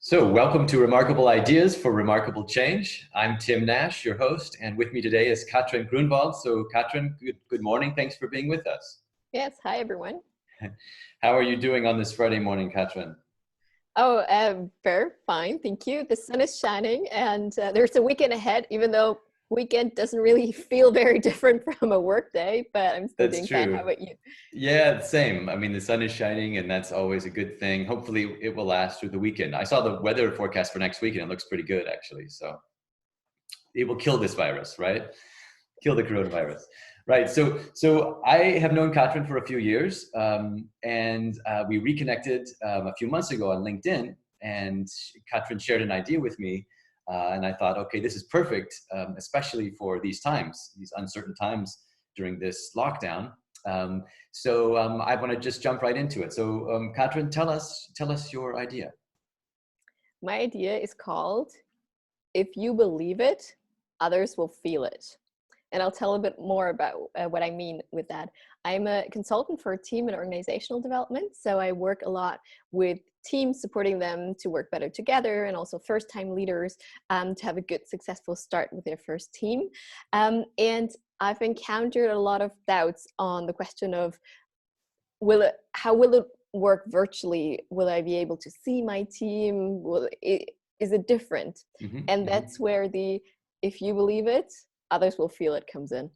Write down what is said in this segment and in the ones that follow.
So, welcome to Remarkable Ideas for Remarkable Change. I'm Tim Nash, your host, and with me today is Katrin Grunwald. So, Katrin, good morning. Thanks for being with us. Yes, hi everyone. How are you doing on this Friday morning, Katrin? Oh, very fine, thank you. The sun is shining and there's a weekend ahead, even though weekend doesn't really feel very different from a work day, but I'm still That's doing fine. How true. about you? Yeah, same. I mean, the sun is shining, and that's always a good thing. Hopefully, it will last through the weekend. I saw the weather forecast for next week, and it looks pretty good, actually. So, it will kill this virus, right? Kill the coronavirus. Right. So I have known Katrin for a few years, and we reconnected a few months ago on LinkedIn, and Katrin shared an idea with me, and I thought, okay, this is perfect, especially for these times, these uncertain times during this lockdown. I want to just jump right into it. So, Katrin, tell us your idea. My idea is called If You Believe It, Others Will Feel It. And I'll tell a bit more about what I mean with that. I'm a consultant for team and organizational development. So I work a lot with teams, supporting them to work better together, and also first-time leaders to have a good, successful start with their first team. And I've encountered a lot of doubts on the question of how will it work virtually? Will I be able to see my team? Is it different? And that's where the if you believe it, others will feel it comes in.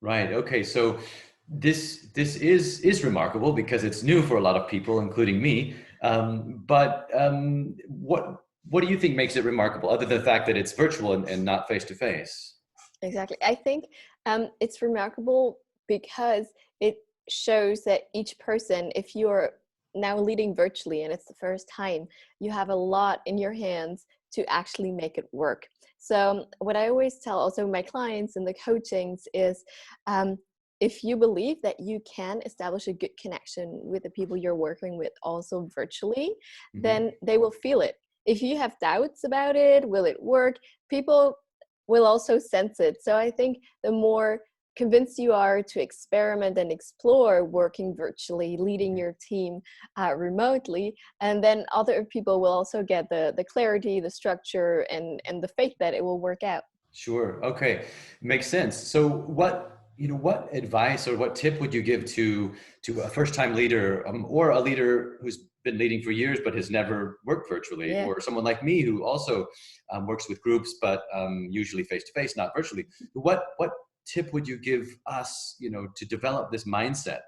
Right. Okay. So this is remarkable because it's new for a lot of people, including me. What do you think makes it remarkable, other than the fact that it's virtual and not face to face? Exactly. I think it's remarkable because it shows that each person, if you're now leading virtually and it's the first time, you have a lot in your hands to actually make it work. So what I always tell also my clients in the coachings is if you believe that you can establish a good connection with the people you're working with also virtually, then they will feel it. If you have doubts about it, will it work? People will also sense it. So I think the more convinced you are to experiment and explore working virtually, leading your team remotely, and then other people will also get the clarity, the structure, and the faith that it will work out. Sure. Okay. Makes sense. So what advice or what tip would you give to a first-time leader, or a leader who's been leading for years but has never worked virtually, Yeah. or someone like me who also works with groups but usually face-to-face, not virtually? What tip would you give us, to develop this mindset?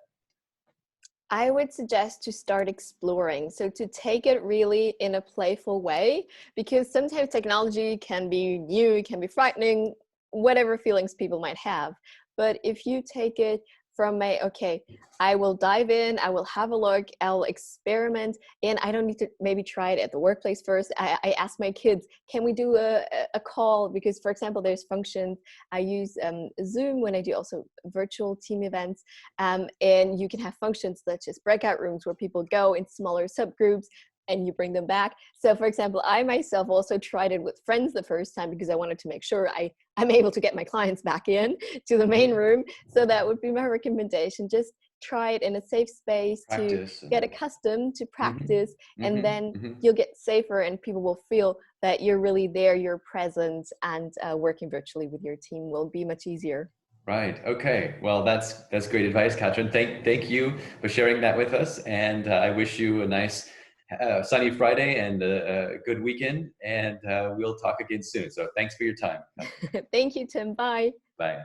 I would suggest to start exploring. So to take it really in a playful way, because sometimes technology can be new, it can be frightening, whatever feelings people might have. But if you take it from okay, I will dive in, I will have a look, I'll experiment, and I don't need to maybe try it at the workplace first. I ask my kids, can we do a call? Because, for example, there's functions. I use Zoom when I do also virtual team events. And you can have functions such as breakout rooms where people go in smaller subgroups and you bring them back. So for example, I myself also tried it with friends the first time because I wanted to make sure I'm able to get my clients back in to the main room. So that would be my recommendation. Just try it in a safe space to Practice. get accustomed to practice, and then Hmm. you'll get safer and people will feel that you're really there, you're present, and working virtually with your team will be much easier. Right. Okay. Well, that's great advice, Katrin. Thank you for sharing that with us, and I wish you a nice sunny Friday and a good weekend. And we'll talk again soon. So thanks for your time. Thank you, Tim. Bye. Bye.